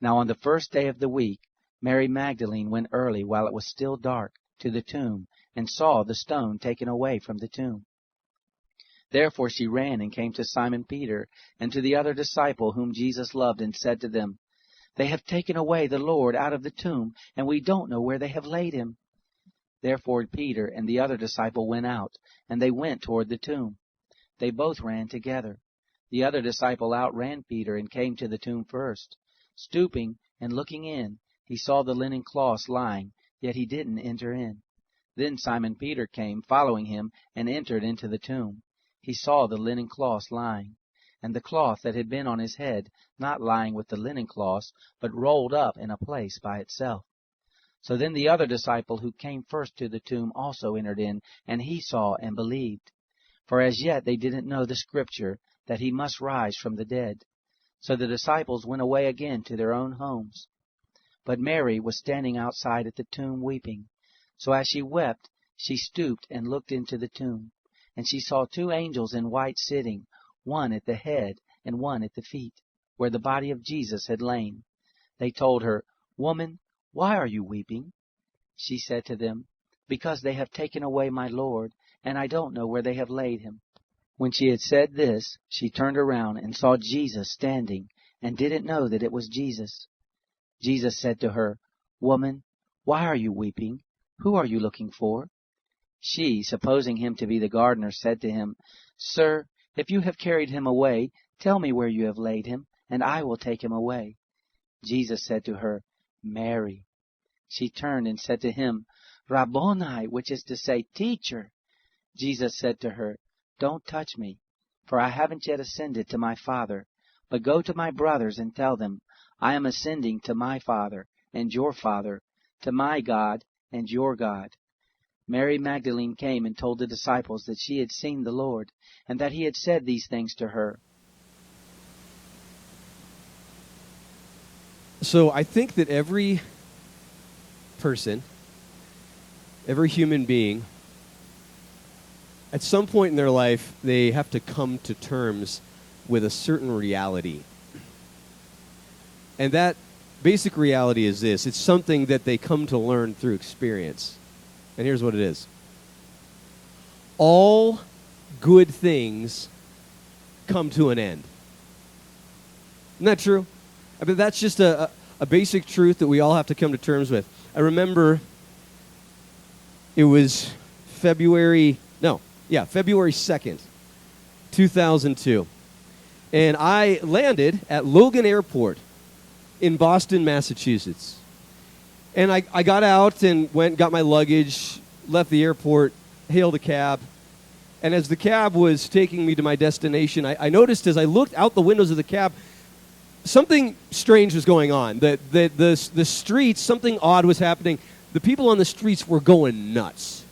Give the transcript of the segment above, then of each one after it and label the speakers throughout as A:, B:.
A: Now on the first day of the week, Mary Magdalene went early while it was still dark to the tomb, and saw the stone taken away from the tomb. Therefore she ran and came to Simon Peter and to the other disciple whom Jesus loved, and said to them, "They have taken away the Lord out of the tomb, and we don't know where they have laid him." Therefore Peter and the other disciple went out, and they went toward the tomb. They both ran together. The other disciple outran Peter and came to the tomb first. Stooping and looking in, he saw the linen cloths lying, yet he didn't enter in. Then Simon Peter came, following him, and entered into the tomb. He saw the linen cloths lying, and the cloth that had been on his head not lying with the linen cloths, but rolled up in a place by itself. So then the other disciple who came first to the tomb also entered in, and he saw and believed. For as yet they didn't know the scripture, that he must rise from the dead. So the disciples went away again to their own homes. But Mary was standing outside at the tomb weeping. So as she wept, she stooped and looked into the tomb. And she saw two angels in white sitting, one at the head and one at the feet, where the body of Jesus had lain. They told her, "Woman, why are you weeping?" She said to them, "Because they have taken away my Lord, and I don't know where they have laid him." When she had said this, she turned around and saw Jesus standing, and didn't know that it was Jesus. Jesus said to her, "Woman, why are you weeping? Who are you looking for?" She, supposing him to be the gardener, said to him, "Sir, if you have carried him away, tell me where you have laid him, and I will take him away." Jesus said to her, "Mary." She turned and said to him, "Rabboni," which is to say, "Teacher." Jesus said to her, "Don't touch me, for I haven't yet ascended to my Father. But go to my brothers and tell them, I am ascending to my Father and your Father, to my God and your God." Mary Magdalene came and told the disciples that she had seen the Lord, and that he had said these things to her.
B: So I think that every person, every human being, at some point in their life, they have to come to terms with a certain reality. And that basic reality is this. It's something that they come to learn through experience. And here's what it is. All good things come to an end. Isn't that true? I mean, that's just a basic truth that we all have to come to terms with. I remember it was February 2nd, 2002. And I landed at Logan Airport in Boston, Massachusetts. And I got out and got my luggage, left the airport, hailed a cab. And as the cab was taking me to my destination, I noticed as I looked out the windows of the cab, something strange was going on. The streets, something odd was happening. The people on the streets were going nuts.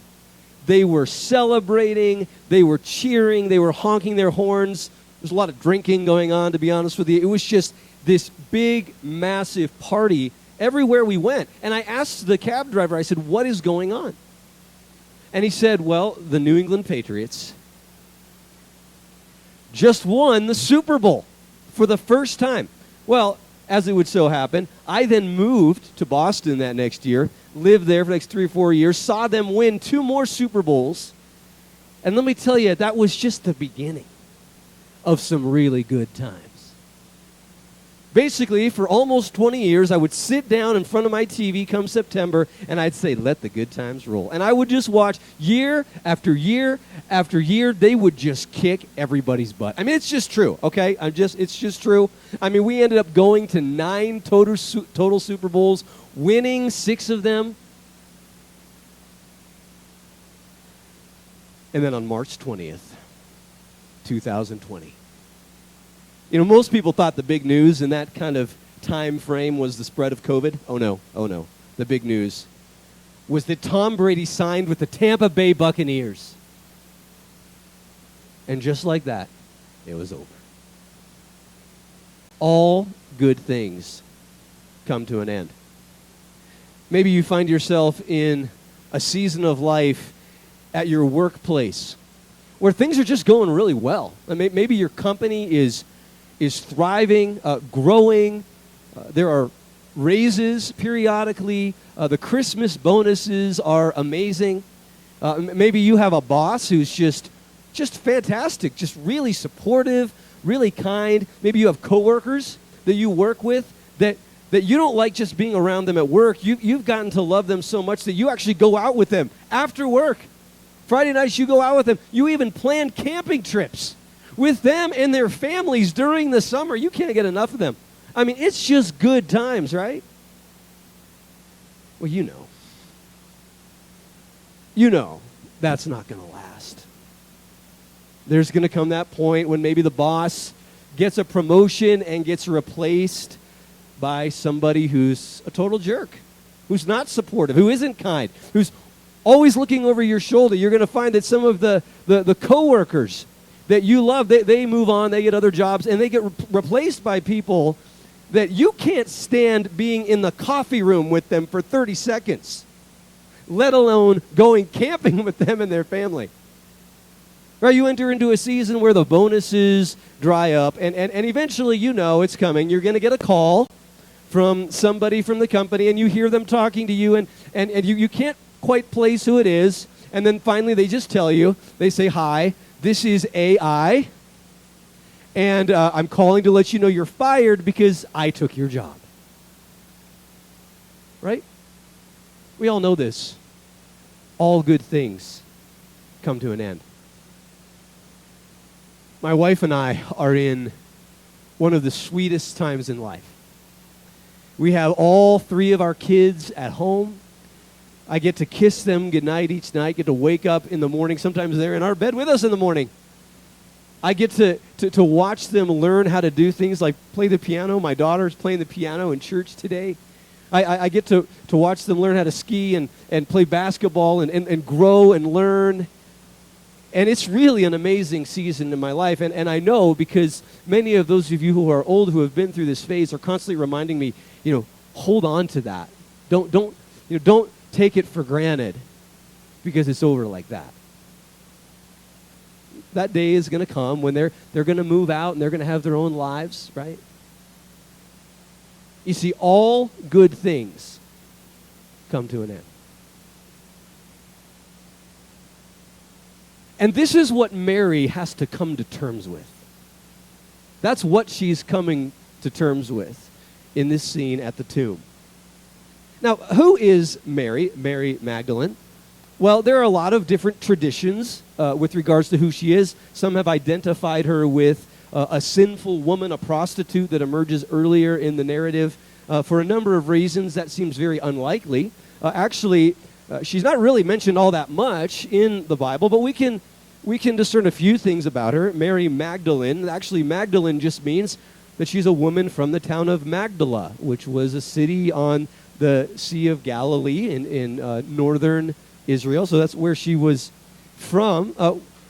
B: They were celebrating, they were cheering, they were honking their horns. There's a lot of drinking going on, to be honest with you. It was just this big, massive party everywhere we went. And I asked the cab driver, I said, "What is going on?" And he said, "Well, the New England Patriots just won the Super Bowl for the first time." Well, as it would so happen, I then moved to Boston that next year, lived there for the next 3 or 4 years, saw them win 2 more Super Bowls. And let me tell you, that was just the beginning of some really good times. Basically, for almost 20 years, I would sit down in front of my TV come September, and I'd say, "Let the good times roll." And I would just watch year after year after year. They would just kick everybody's butt. I mean, it's just true, okay? It's just true. I mean, we ended up going to 9 total Super Bowls, winning 6 of them. And then on March 20th, 2020. You know, most people thought the big news in that kind of time frame was the spread of COVID. Oh, no. The big news was that Tom Brady signed with the Tampa Bay Buccaneers. And just like that, it was over. All good things come to an end. Maybe you find yourself in a season of life at your workplace where things are just going really well. I mean, maybe your company is thriving, growing. There are raises periodically. The Christmas bonuses are amazing. Maybe you have a boss who's just fantastic, just really supportive, really kind. Maybe you have coworkers that you work with that you don't like just being around them at work. You've gotten to love them so much that you actually go out with them after work. Friday nights you go out with them. You even plan camping trips with them and their families during the summer. You can't get enough of them. I mean, it's just good times, right? Well, you know that's not going to last. There's going to come that point when maybe the boss gets a promotion and gets replaced by somebody who's a total jerk, who's not supportive, who isn't kind, who's always looking over your shoulder. You're going to find that some of the coworkers that you love, they move on, they get other jobs, and they get replaced by people that you can't stand being in the coffee room with them for 30 seconds, let alone going camping with them and their family. Right? You enter into a season where the bonuses dry up, and eventually you know it's coming. You're going to get a call from somebody from the company, and you hear them talking to you, and you can't quite place who it is, and then finally they just tell you, they say, "Hi, this is AI, and I'm calling to let you know you're fired because I took your job." Right? We all know this. All good things come to an end. My wife and I are in one of the sweetest times in life. We have all three of our kids at home. I get to kiss them goodnight each night, get to wake up in the morning. Sometimes they're in our bed with us in the morning. I get to watch them learn how to do things like play the piano. My daughter's playing the piano in church today. I get to watch them learn how to ski and play basketball and grow and learn. And it's really an amazing season in my life. And I know because many of those of you who are old who have been through this phase are constantly reminding me, hold on to that. Don't take it for granted because it's over like that. That day is going to come when they're going to move out and they're going to have their own lives, right? You see, all good things come to an end. And this is what Mary has to come to terms with. That's what she's coming to terms with in this scene at the tomb. Now, who is Mary, Mary Magdalene? Well, there are a lot of different traditions with regards to who she is. Some have identified her with a sinful woman, a prostitute that emerges earlier in the narrative. For a number of reasons, that seems very unlikely. Actually, she's not really mentioned all that much in the Bible, but we can discern a few things about her. Mary Magdalene, actually Magdalene just means that she's a woman from the town of Magdala, which was a city on the Sea of Galilee in northern Israel. So that's where she was from.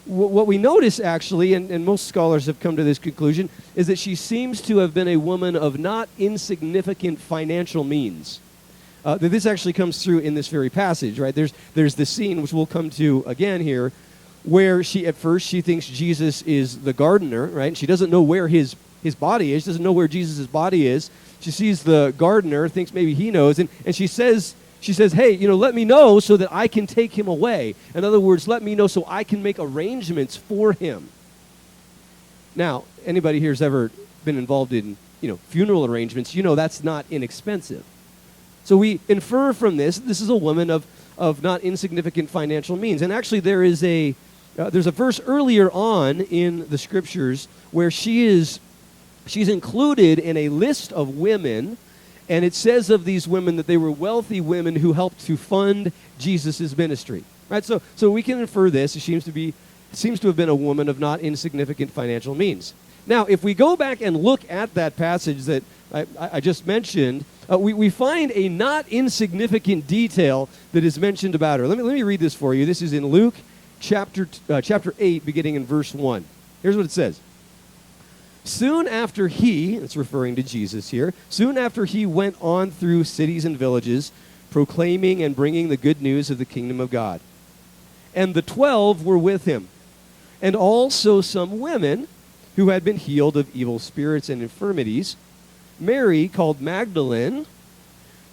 B: What we notice, actually, and most scholars have come to this conclusion, is that she seems to have been a woman of not insignificant financial means. That this actually comes through in this very passage, right? There's this scene, which we'll come to again here, where at first she thinks Jesus is the gardener, right? And she doesn't know where his body is. She doesn't know where Jesus' body is. She sees the gardener, thinks maybe he knows, and she says, "Hey, let me know so that I can take him away." In other words, let me know so I can make arrangements for him. Now, anybody here has ever been involved in, funeral arrangements, that's not inexpensive. So we infer from this is a woman of not insignificant financial means. And actually there's a verse earlier on in the scriptures where she's included in a list of women, and it says of these women that they were wealthy women who helped to fund Jesus' ministry. Right? So we can infer this. She seems to have been a woman of not insignificant financial means. Now, if we go back and look at that passage that I just mentioned, we find a not insignificant detail that is mentioned about her. Let me read this for you. This is in Luke chapter 8, beginning in verse 1. Here's what it says. Soon after it's referring to Jesus here, soon after he went on through cities and villages, proclaiming and bringing the good news of the kingdom of God. And the 12 were with him, and also some women who had been healed of evil spirits and infirmities. Mary, called Magdalene,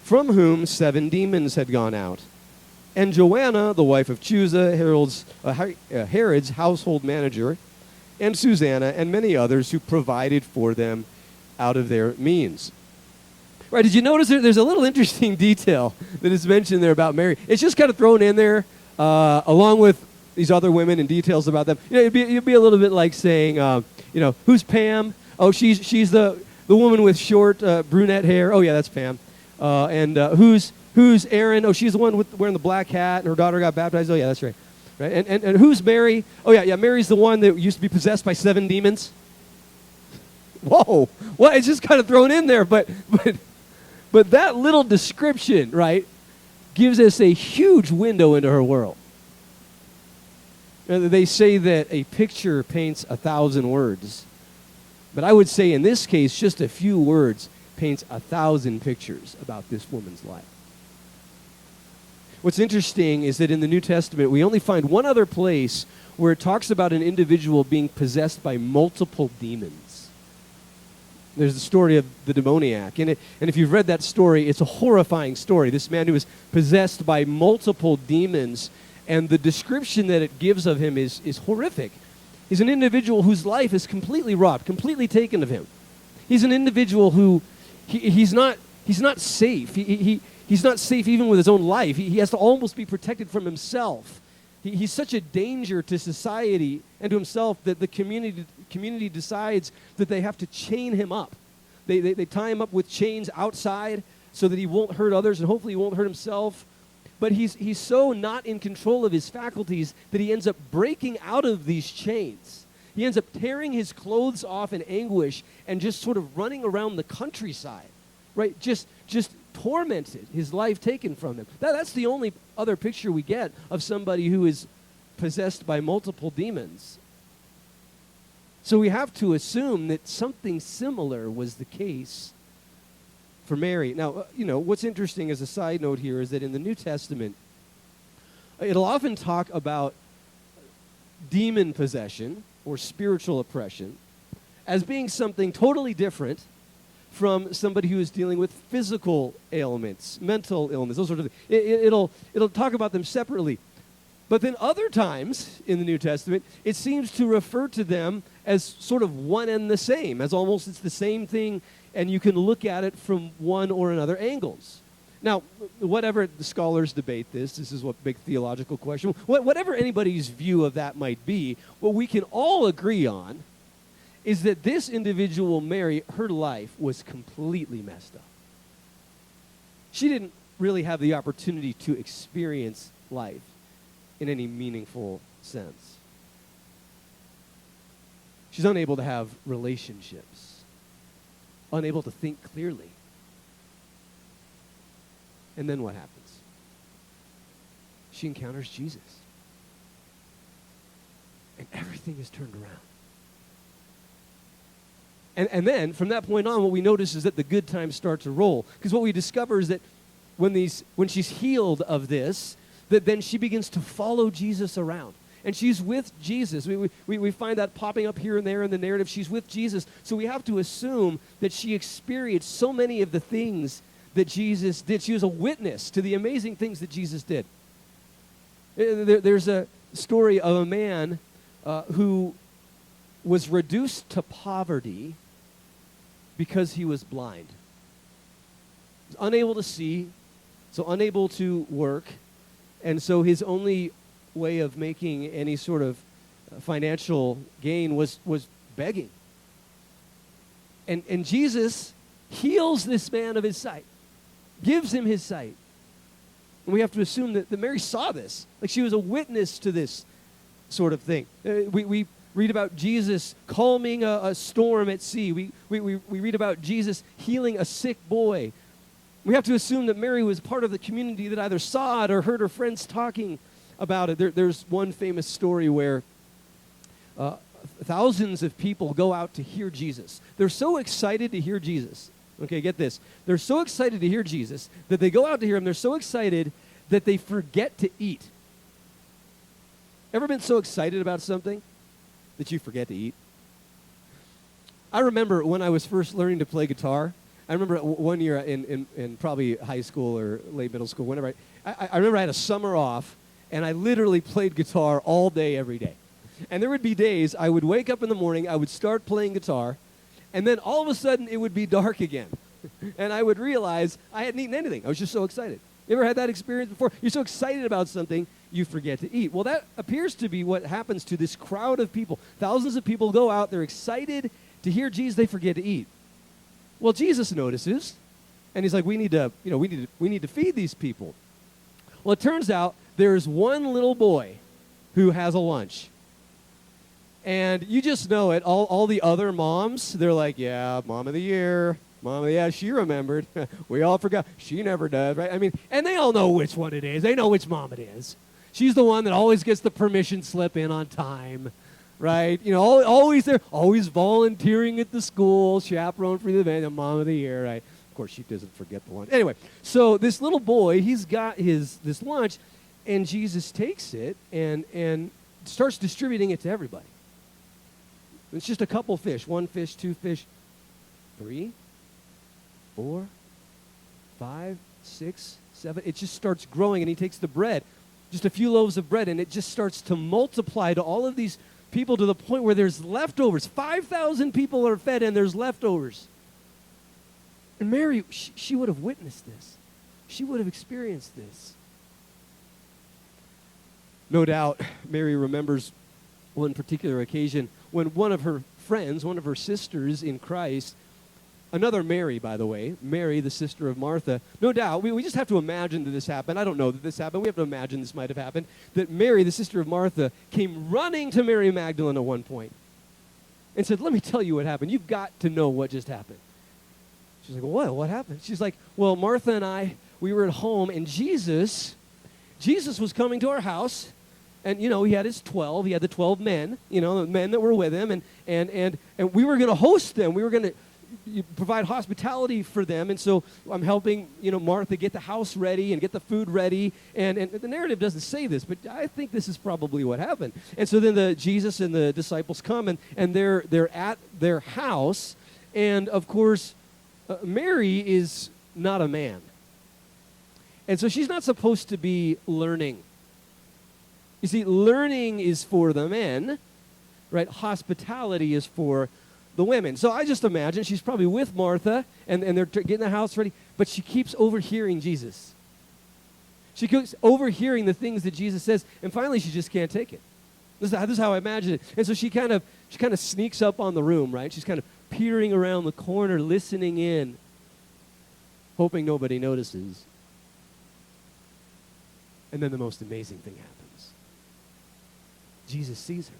B: from whom 7 demons had gone out. And Joanna, the wife of Chuza, Herod's household manager, and Susanna, and many others who provided for them out of their means. Right, did you notice there's a little interesting detail that is mentioned there about Mary? It's just kind of thrown in there along with these other women and details about them. You know, it'd be a little bit like saying, who's Pam? Oh, she's the woman with short brunette hair. Oh, yeah, that's Pam. And who's Aaron? Oh, she's the one wearing the black hat, and her daughter got baptized. Oh, yeah, that's right. Right. And who's Mary? Oh, yeah, Mary's the one that used to be possessed by 7 demons. Whoa. Well, it's just kind of thrown in there, but that little description, right, gives us a huge window into her world. They say that a picture paints 1,000 words. But I would say in this case, just a few words paints 1,000 pictures about this woman's life. What's interesting is that in the New Testament, we only find one other place where it talks about an individual being possessed by multiple demons. There's the story of the demoniac. And if you've read that story, it's a horrifying story. This man who is possessed by multiple demons, and the description that it gives of him is horrific. He's an individual whose life is completely robbed, completely taken of him. He's an individual who he's not safe. He's not safe even with his own life. He has to almost be protected from himself. He's such a danger to society and to himself that the community decides that they have to chain him up. They tie him up with chains outside so that he won't hurt others and hopefully he won't hurt himself. But he's so not in control of his faculties that he ends up breaking out of these chains. He ends up tearing his clothes off in anguish and just sort of running around the countryside, right? Just tormented, his life taken from him. That's the only other picture we get of somebody who is possessed by multiple demons. So we have to assume that something similar was the case for Mary. Now, what's interesting as a side note here is that in the New Testament, it'll often talk about demon possession or spiritual oppression as being something totally different from somebody who is dealing with physical ailments, mental illness, those sort of things. It'll talk about them separately. But then other times in the New Testament, it seems to refer to them as sort of one and the same, as almost it's the same thing, and you can look at it from one or another angles. Now, whatever the scholars debate this is what big theological question, whatever anybody's view of that might be, what we can all agree on is that this individual, Mary, her life was completely messed up. She didn't really have the opportunity to experience life in any meaningful sense. She's unable to have relationships, unable to think clearly. And then what happens? She encounters Jesus. And everything is turned around. And then, from that point on, what we notice is that the good times start to roll. Because what we discover is that when she's healed of this, that then she begins to follow Jesus around. And she's with Jesus. We find that popping up here and there in the narrative. She's with Jesus. So we have to assume that she experienced so many of the things that Jesus did. She was a witness to the amazing things that Jesus did. There's a story of a man who was reduced to poverty because he was blind. He was unable to see, so unable to work, and so his only way of making any sort of financial gain was begging. And Jesus heals this man of his sight, gives him his sight. And we have to assume that Mary saw this. Like she was a witness to this sort of thing. We read about Jesus calming a storm at sea. We read about Jesus healing a sick boy. We have to assume that Mary was part of the community that either saw it or heard her friends talking about it. There's one famous story where thousands of people go out to hear Jesus. They're so excited to hear Jesus. Okay, get this. They're so excited to hear Jesus that they go out to hear him. They're so excited that they forget to eat. Ever been so excited about something that you forget to eat? I remember when I was first learning to play guitar, I remember one year in probably high school or late middle school, whenever I remember I had a summer off, and I literally played guitar all day, every day. And there would be days I would wake up in the morning, I would start playing guitar, and then all of a sudden it would be dark again. And I would realize I hadn't eaten anything. I was just so excited. You ever had that experience before? You're so excited about something, you forget to eat. Well, that appears to be what happens to this crowd of people. Thousands of people go out, they're excited to hear Jesus, they forget to eat. Well, Jesus notices, and he's like, we need to feed these people. Well, it turns out there's one little boy who has a lunch. And you just know it. All the other moms, they're like, yeah, mom of the year. Yeah, she remembered. We all forgot. She never does, right? I mean, and they all know which one it is. They know which mom it is. She's the one that always gets the permission slip in on time, right? You know, always there, always volunteering at the school, chaperone for the event, and mom of the year, right? Of course, she doesn't forget the lunch. Anyway, so this little boy, he's got this lunch, and Jesus takes it and starts distributing it to everybody. It's just a couple fish. 1 fish, 2 fish, 3, 4, 5, 6, 7. It just starts growing, and he takes the bread, just a few loaves of bread, and it just starts to multiply to all of these people to the point where there's leftovers. 5,000 people are fed, and there's leftovers. And Mary, she would have witnessed this. She would have experienced this. No doubt, Mary remembers one particular occasion when one of her friends, one of her sisters in Christ, another Mary, by the way, Mary, the sister of Martha, no doubt, we just have to imagine that this happened. I don't know that this happened. We have to imagine this might have happened. That Mary, the sister of Martha, came running to Mary Magdalene at one point and said, let me tell you what happened. You've got to know what just happened. She's like, well, what happened? She's like, well, Martha and I, we were at home, and Jesus was coming to our house. And, you know, he had his 12. He had the 12 men, you know, the men that were with him. And we were going to host them. We were going to provide hospitality for them. And so I'm helping, you know, Martha get the house ready and get the food ready. And the narrative doesn't say this, but I think this is probably what happened. And so then Jesus and the disciples come, and they're at their house. And, of course, Mary is not a man. And so she's not supposed to be learning. You see, learning is for the men, right? Hospitality is for the women. So I just imagine she's probably with Martha, and they're getting the house ready, but she keeps overhearing Jesus. She keeps overhearing the things that Jesus says, and finally she just can't take it. This is how I imagine it. And so she kind of sneaks up on the room, right? She's kind of peering around the corner, listening in, hoping nobody notices. And then the most amazing thing happens. Jesus sees her.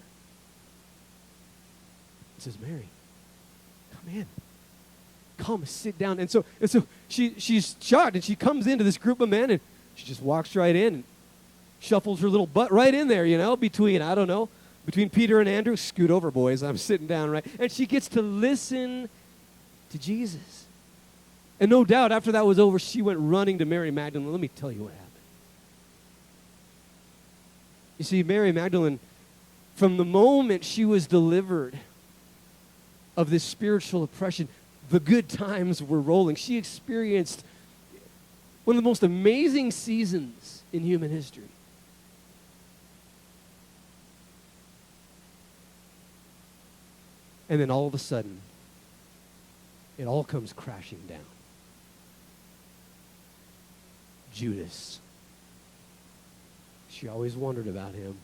B: He says, Mary, come in. Come, sit down. And so she's shocked, and she comes into this group of men, and she just walks right in and shuffles her little butt right in there, you know, between Peter and Andrew. Scoot over, boys. I'm sitting down, right? And she gets to listen to Jesus. And no doubt, after that was over, she went running to Mary Magdalene. Let me tell you what happened. You see, Mary Magdalene, from the moment she was delivered of this spiritual oppression, the good times were rolling. She experienced one of the most amazing seasons in human history. And then all of a sudden, it all comes crashing down. Judas. She always wondered about him.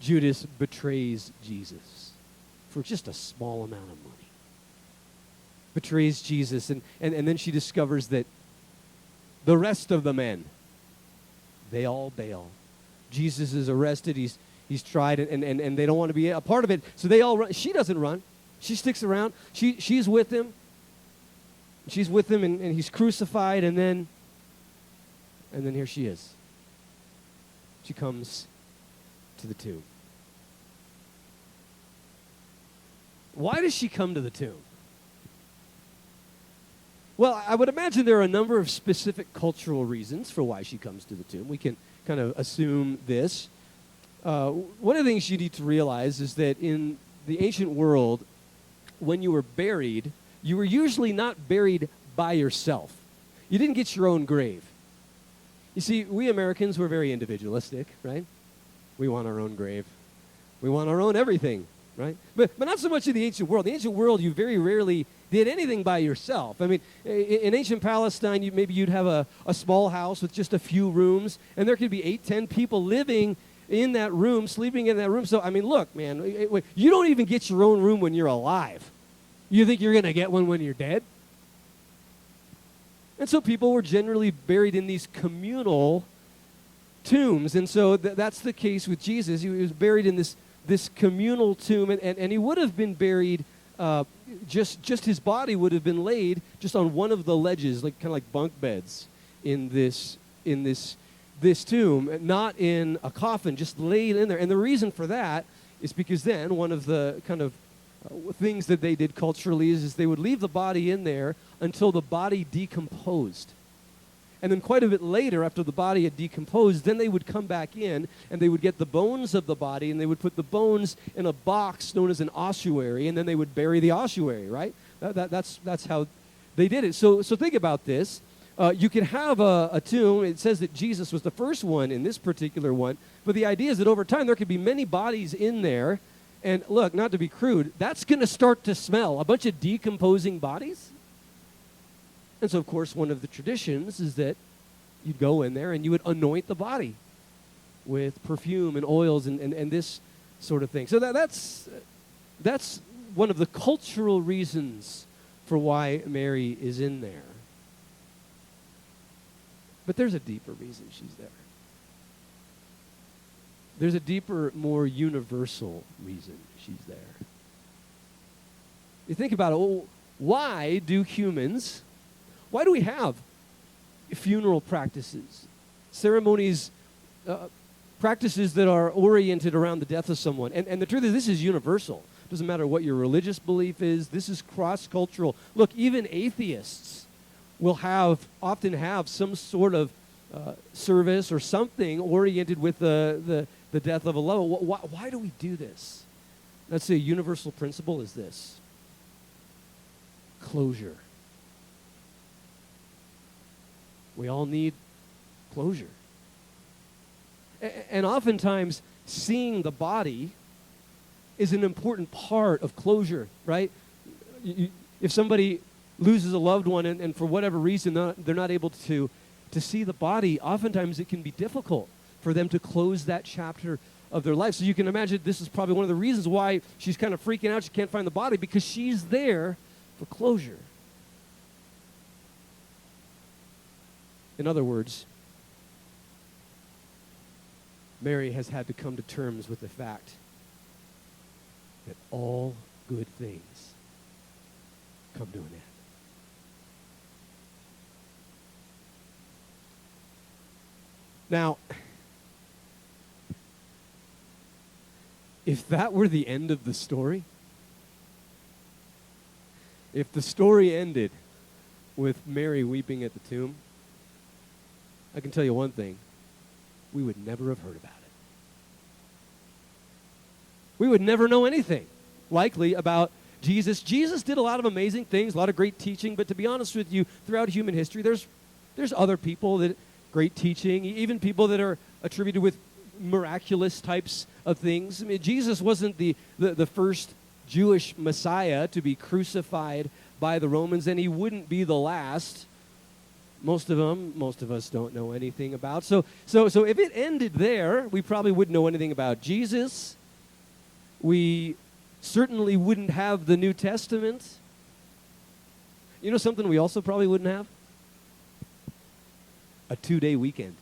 B: Judas betrays Jesus for just a small amount of money. Betrays Jesus, and then she discovers that the rest of the men, they all bail. Jesus is arrested. He's tried, and they don't want to be a part of it, so they all run. She doesn't run. She sticks around. She's with him. She's with him, and he's crucified, and then here she is. She comes to the tomb. Why does she come to the tomb? Well, I would imagine there are a number of specific cultural reasons for why she comes to the tomb. We can kind of assume this. One of the things you need to realize is that in the ancient world, when you were buried, you were usually not buried by yourself. You didn't get your own grave. You see, we Americans, we're very individualistic, right? We want our own grave. We want our own everything, right? But not so much in the ancient world. In the ancient world, you very rarely did anything by yourself. I mean, in ancient Palestine, maybe you'd have a small house with just a few rooms, and there could be 8, 10 people living in that room, sleeping in that room. So, I mean, look, man, you don't even get your own room when you're alive. You think you're going to get one when you're dead? And so people were generally buried in these communal tombs. And so that's the case with Jesus. He was buried in this communal tomb, and he would have been buried, just his body would have been laid just on one of the ledges, like kind of like bunk beds in this tomb, not in a coffin, just laid in there. And the reason for that is because then one of the kind of things that they did culturally is they would leave the body in there until the body decomposed. And then quite a bit later, after the body had decomposed, then they would come back in and they would get the bones of the body and they would put the bones in a box known as an ossuary, and then they would bury the ossuary, right? That's how they did it. So think about this. You could have a tomb. It says that Jesus was the first one in this particular one, but the idea is that over time there could be many bodies in there. And look, not to be crude, that's going to start to smell. A bunch of decomposing bodies. And so, of course, one of the traditions is that you'd go in there and you would anoint the body with perfume and oils and this sort of thing. So that's one of the cultural reasons for why Mary is in there. But there's a deeper reason she's there. There's a deeper, more universal reason she's there. You think about it, why do we have funeral practices, ceremonies, practices that are oriented around the death of someone? And the truth is, this is universal. It doesn't matter what your religious belief is. This is cross-cultural. Look, even atheists will often have some sort of service or something oriented with the death of a loved one. Why do we do this? Let's say a universal principle is this: closure. We all need closure. And oftentimes, seeing the body is an important part of closure, right? If somebody loses a loved one and for whatever reason they're not able to see the body, oftentimes it can be difficult for them to close that chapter of their life. So you can imagine this is probably one of the reasons why she's kind of freaking out. She can't find the body, because she's there for closure. In other words, Mary has had to come to terms with the fact that all good things come to an end. Now, if that were the end of the story, if the story ended with Mary weeping at the tomb, I can tell you one thing: we would never have heard about it. We would never know anything, likely, about Jesus. Jesus did a lot of amazing things, a lot of great teaching, but to be honest with you, throughout human history, there's other people that great teaching, even people that are attributed with miraculous types of things. I mean, Jesus wasn't the first Jewish Messiah to be crucified by the Romans, and he wouldn't be the last. Most of us don't know anything about. So if it ended there, we probably wouldn't know anything about Jesus. We certainly wouldn't have the New Testament. You know something we also probably wouldn't have? A 2-day weekend.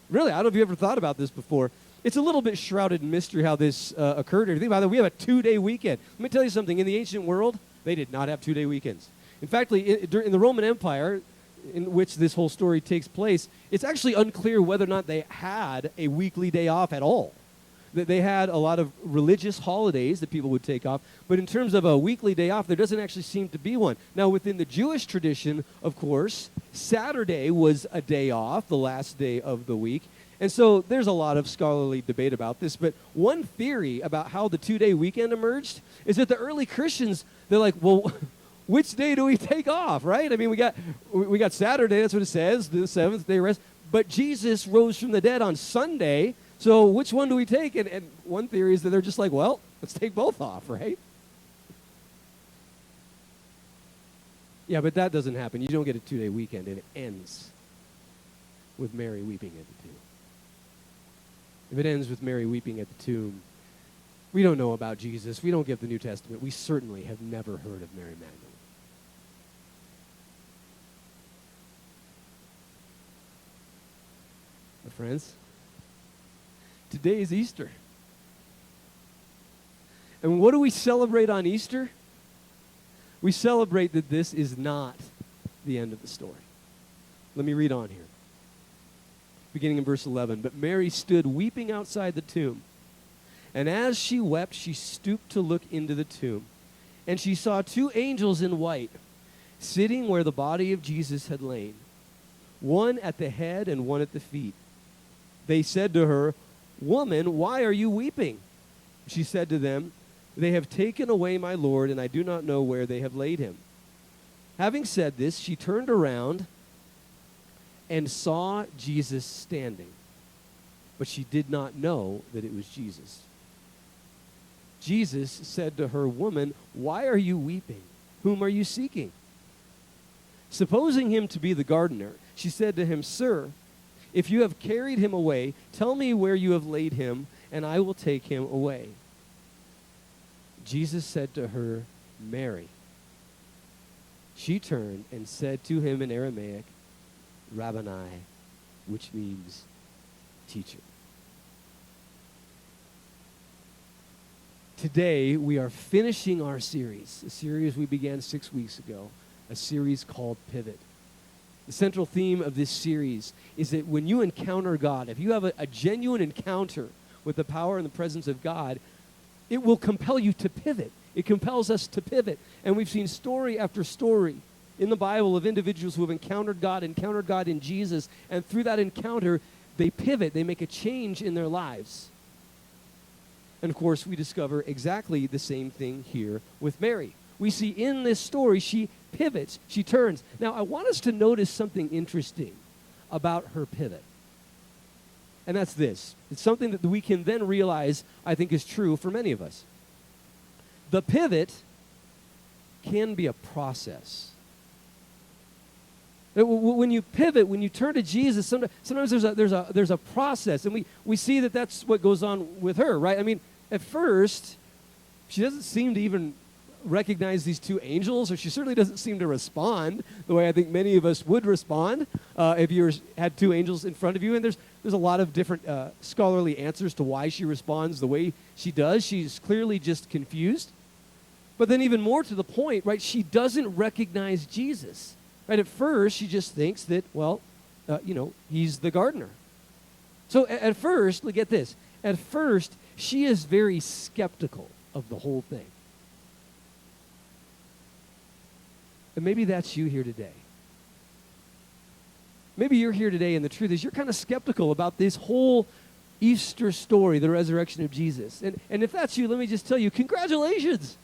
B: Really, I don't know if you ever thought about this before. It's a little bit shrouded in mystery how this occurred. Think about it. We have a 2-day weekend. Let me tell you something. In the ancient world, they did not have 2-day weekends. In fact, in the Roman Empire, in which this whole story takes place, it's actually unclear whether or not they had a weekly day off at all. They had a lot of religious holidays that people would take off, but in terms of a weekly day off, there doesn't actually seem to be one. Now, within the Jewish tradition, of course, Saturday was a day off, the last day of the week. And so there's a lot of scholarly debate about this, but one theory about how the 2-day weekend emerged is that the early Christians, they're like, well, which day do we take off, right? I mean, we got Saturday, that's what it says, the seventh day rest, but Jesus rose from the dead on Sunday, so which one do we take? And one theory is that they're just like, well, let's take both off, right? Yeah, but that doesn't happen. You don't get a 2-day weekend, and it ends with Mary weeping at the tomb. If it ends with Mary weeping at the tomb, we don't know about Jesus. We don't get the New Testament. We certainly have never heard of Mary Magdalene. But friends, today is Easter. And what do we celebrate on Easter? We celebrate that this is not the end of the story. Let me read on here. Beginning in verse 11. But Mary stood weeping outside the tomb. And as she wept, she stooped to look into the tomb. And she saw 2 angels in white, sitting where the body of Jesus had lain, one at the head and one at the feet. They said to her, "Woman, why are you weeping?" She said to them, "They have taken away my Lord, and I do not know where they have laid him." Having said this, she turned around and saw Jesus standing, but she did not know that it was Jesus. Jesus said to her, "Woman, why are you weeping? Whom are you seeking?" Supposing him to be the gardener, she said to him, "Sir, if you have carried him away, tell me where you have laid him, and I will take him away." Jesus said to her, "Mary." She turned and said to him in Aramaic, "Rabboni," which means teacher. Today, we are finishing our series, a series we began 6 weeks ago, a series called Pivot. The central theme of this series is that when you encounter God, if you have a genuine encounter with the power and the presence of God, it will compel you to pivot. It compels us to pivot. And we've seen story after story in the Bible of individuals who have encountered God in Jesus, and through that encounter, they pivot, they make a change in their lives. And of course, we discover exactly the same thing here with Mary. We see in this story, she pivots, she turns. Now, I want us to notice something interesting about her pivot. And that's this. It's something that we can then realize, I think, is true for many of us. The pivot can be a process. When you pivot, when you turn to Jesus, sometimes there's a process, and we see that that's what goes on with her, right? I mean, at first, she doesn't seem to even recognize these 2 angels, or she certainly doesn't seem to respond the way I think many of us would respond if you had 2 angels in front of you. And there's a lot of different scholarly answers to why she responds the way she does. She's clearly just confused. But then even more to the point, right, she doesn't recognize Jesus. Right, at first, she just thinks that, well, he's the gardener. So at first, look at this. At first, she is very skeptical of the whole thing. And maybe that's you here today. Maybe you're here today, and the truth is you're kind of skeptical about this whole Easter story, the resurrection of Jesus. And if that's you, let me just tell you, congratulations.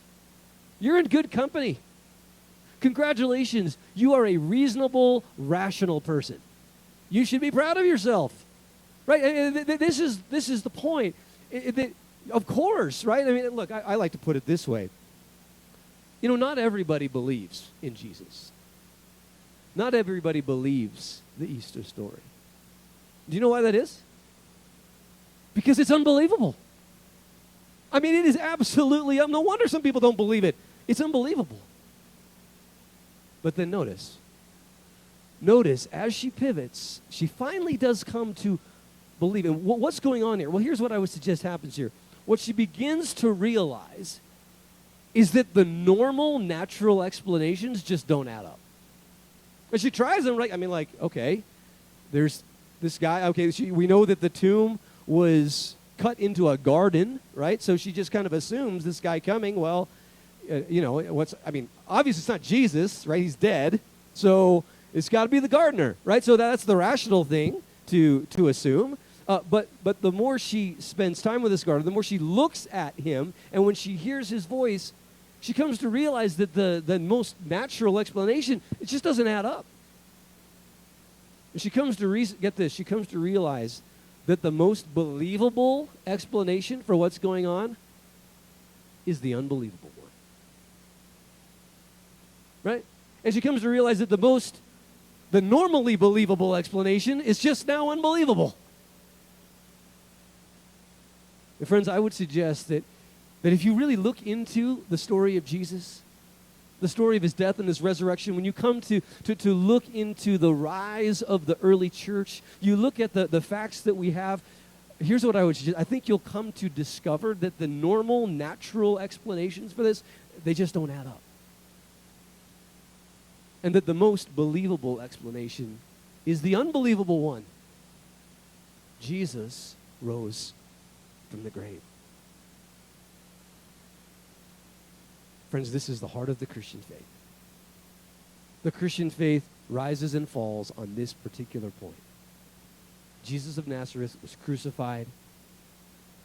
B: You're in good company. Congratulations, you are a reasonable, rational person. You should be proud of yourself, right? This is the point. Of course, right? I mean, look, I like to put it this way. Not everybody believes in Jesus. Not everybody believes the Easter story. Do you know why that is? Because it's unbelievable. I mean, it is absolutely, no wonder some people don't believe it. It's unbelievable. But then notice, as she pivots, she finally does come to believe. And what's going on here? Well, here's what I would suggest happens here. What she begins to realize is that the normal, natural explanations just don't add up. And she tries them, right? I mean, okay, there's this guy. Okay, we know that the tomb was cut into a garden, right? So she just kind of assumes this guy coming, well, obviously it's not Jesus, right? He's dead. So it's got to be the gardener, right? So that's the rational thing to assume. But the more she spends time with this gardener, the more she looks at him, and when she hears his voice, she comes to realize that the most natural explanation, it just doesn't add up. And she comes to she comes to realize that the most believable explanation for what's going on is the unbelievable one. Right? And she comes to realize that the normally believable explanation is just now unbelievable. And friends, I would suggest that if you really look into the story of Jesus, the story of his death and his resurrection, when you come to look into the rise of the early church, you look at the facts that we have, here's what I would suggest. I think you'll come to discover that the normal, natural explanations for this, they just don't add up. And that the most believable explanation is the unbelievable one. Jesus rose from the grave. Friends, this is the heart of the Christian faith. The Christian faith rises and falls on this particular point. Jesus of Nazareth was crucified,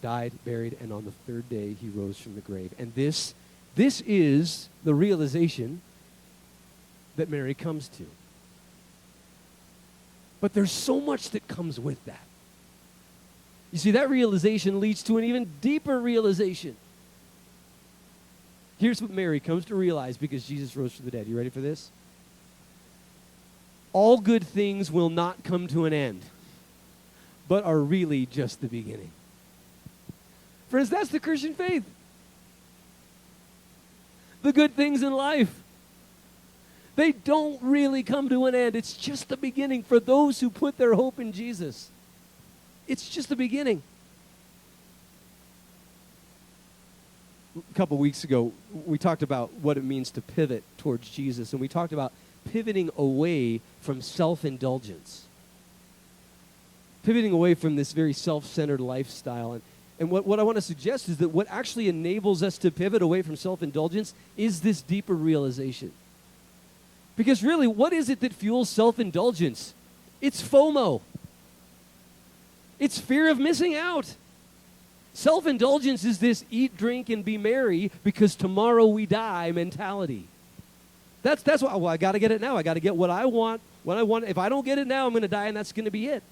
B: died, buried, and on the third day he rose from the grave. And this is the realization that Mary comes to. But there's so much that comes with that. You see, that realization leads to an even deeper realization. Here's what Mary comes to realize because Jesus rose from the dead. You ready for this? All good things will not come to an end, but are really just the beginning. Friends, that's the Christian faith. The good things in life, they don't really come to an end. It's just the beginning for those who put their hope in Jesus. It's just the beginning. A couple weeks ago, we talked about what it means to pivot towards Jesus, and we talked about pivoting away from self-indulgence, pivoting away from this very self-centered lifestyle. And what I want to suggest is that what actually enables us to pivot away from self-indulgence is this deeper realization. Because really, what is it that fuels self-indulgence? It's FOMO. It's fear of missing out. Self-indulgence is this eat, drink, and be merry because tomorrow we die mentality. That's why, well, I got to get it now. I got to get what I want. If I don't get it now, I'm going to die, and that's going to be it.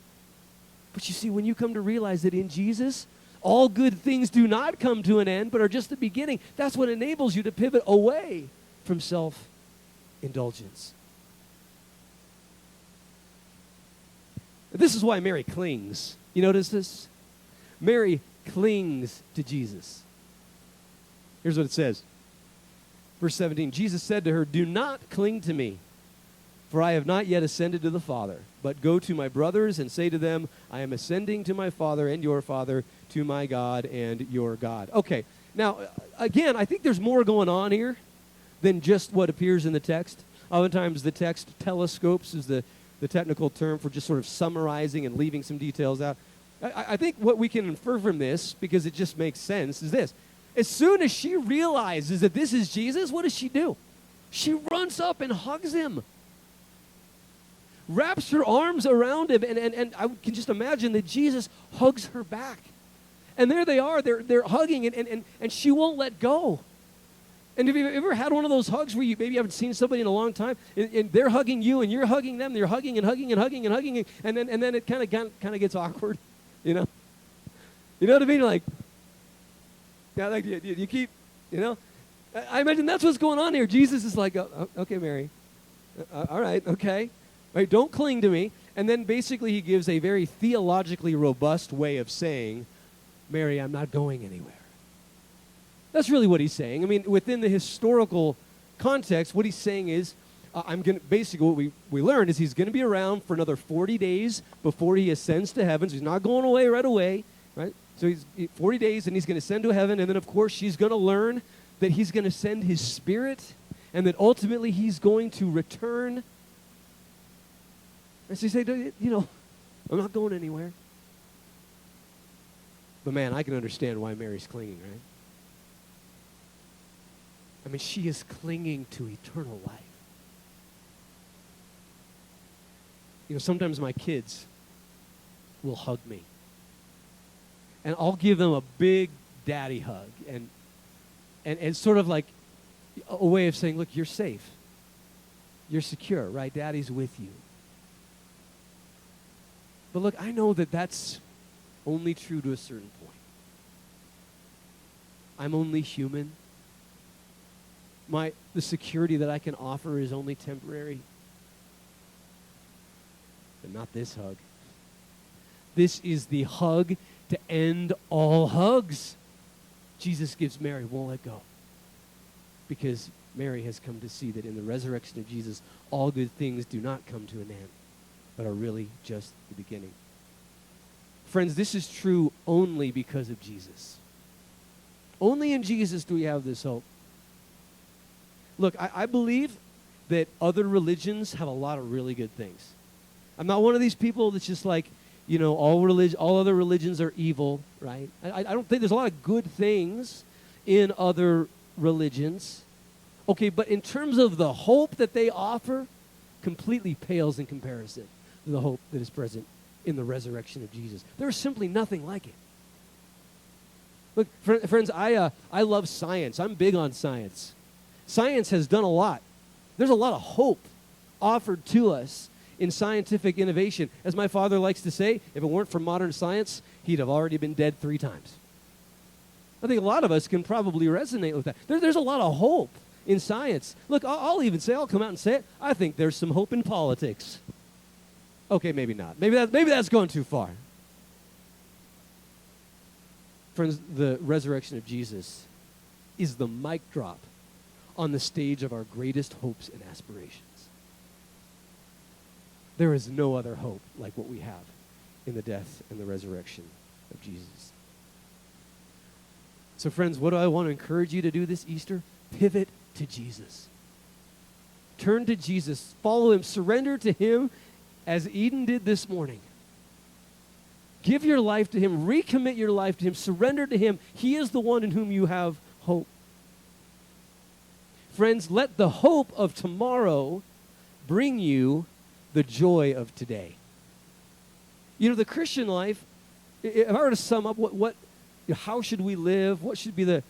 B: But you see, when you come to realize that in Jesus, all good things do not come to an end, but are just the beginning, that's what enables you to pivot away from self-indulgence. This is why Mary clings. You notice this? Mary clings to Jesus. Here's what it says. Verse 17, Jesus said to her, "Do not cling to me, for I have not yet ascended to the Father, but go to my brothers and say to them, I am ascending to my Father and your Father, to my God and your God." Okay, now, again, I think there's more going on here than just what appears in the text. Oftentimes the text telescopes is the technical term for just sort of summarizing and leaving some details out. I think what we can infer from this, because it just makes sense, is this. As soon as she realizes that this is Jesus, what does she do? She runs up and hugs him. Wraps her arms around him, and I can just imagine that Jesus hugs her back. And there they are, they're hugging, and she won't let go. And have you ever had one of those hugs where you maybe haven't seen somebody in a long time, and they're hugging you, and you're hugging them, they're hugging and hugging and hugging and hugging, and then it kind of gets awkward, you know? You know what I mean? Like, yeah, like you keep, you know? I imagine that's what's going on here. Jesus is like, oh, okay, Mary, all right, okay. Right, don't cling to me. And then basically he gives a very theologically robust way of saying, Mary, I'm not going anywhere. That's really what he's saying. I mean, within the historical context, what he's saying is, basically what we learned is he's going to be around for another 40 days before he ascends to heaven. So he's not going away right away, right? So he's 40 days and he's going to ascend to heaven. And then, of course, she's going to learn that he's going to send his Spirit and that ultimately he's going to return. And so you say, you know, I'm not going anywhere. But man, I can understand why Mary's clinging, right? I mean, she is clinging to eternal life. You know, sometimes my kids will hug me. And I'll give them a big daddy hug. And sort of like a way of saying, look, you're safe. You're secure, right? Daddy's with you. But look, I know that that's only true to a certain point. I'm only human. The security that I can offer is only temporary. But not this hug. This is the hug to end all hugs. Jesus gives Mary, won't let go. Because Mary has come to see that in the resurrection of Jesus, all good things do not come to an end, but are really just the beginning. Friends, this is true only because of Jesus. Only in Jesus do we have this hope. Look, I believe that other religions have a lot of really good things. I'm not one of these people that's just like, you know, all other religions are evil, right? I don't think there's a lot of good things in other religions. Okay, but in terms of the hope that they offer, completely pales in comparison to the hope that is present in the resurrection of Jesus. There is simply nothing like it. Look, friends, I love science. I'm big on science. Science has done a lot. There's a lot of hope offered to us in scientific innovation. As my father likes to say, if it weren't for modern science, he'd have already been dead 3 times. I think a lot of us can probably resonate with that. There's a lot of hope in science. Look, I'll even say, I'll come out and say it, I think there's some hope in politics. Okay, maybe not. Maybe that's going too far. Friends, the resurrection of Jesus is the mic drop on the stage of our greatest hopes and aspirations. There is no other hope like what we have in the death and the resurrection of Jesus. So friends, what do I want to encourage you to do this Easter? Pivot to Jesus. Turn to Jesus. Follow him. Surrender to him as Eden did this morning. Give your life to him. Recommit your life to him. Surrender to him. He is the one in whom you have hope. Friends, let the hope of tomorrow bring you the joy of today. You know, the Christian life, if I were to sum up how should we live, what should be the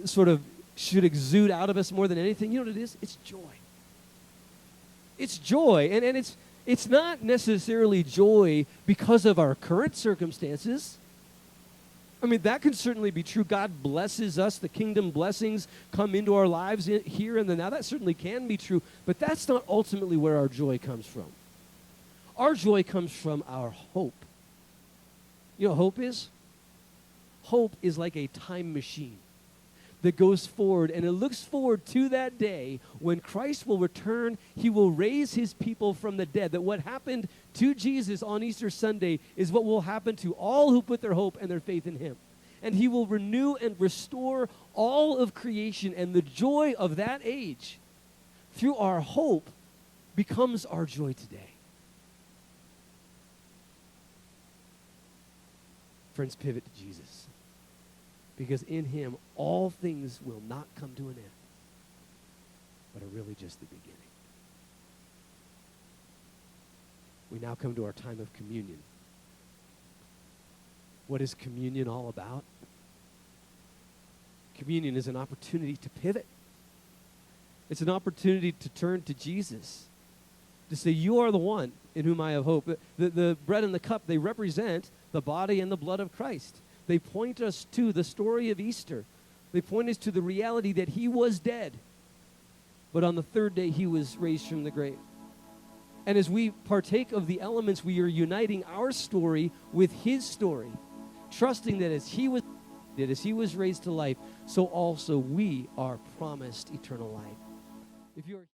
B: sort of, should exude out of us more than anything, you know what it is? It's joy. It's joy, and it's not necessarily joy because of our current circumstances. I mean, that can certainly be true. God blesses us. The kingdom blessings come into our lives here and now. That certainly can be true. But that's not ultimately where our joy comes from. Our joy comes from our hope. You know what hope is? Hope is like a time machine that goes forward, and it looks forward to that day when Christ will return. He will raise his people from the dead. That what happened to Jesus on Easter Sunday is what will happen to all who put their hope and their faith in him. And he will renew and restore all of creation, and the joy of that age through our hope becomes our joy today. Friends, pivot to Jesus. Because in him, all things will not come to an end, but are really just the beginning. We now come to our time of communion. What is communion all about? Communion is an opportunity to pivot. It's an opportunity to turn to Jesus, to say, you are the one in whom I have hope. The bread and the cup, they represent the body and the blood of Christ. They point us to the story of Easter. They point us to the reality that he was dead, but on the 3rd day he was raised from the grave. And as we partake of the elements, we are uniting our story with his story, trusting that as he was raised to life, so also we are promised eternal life. If you are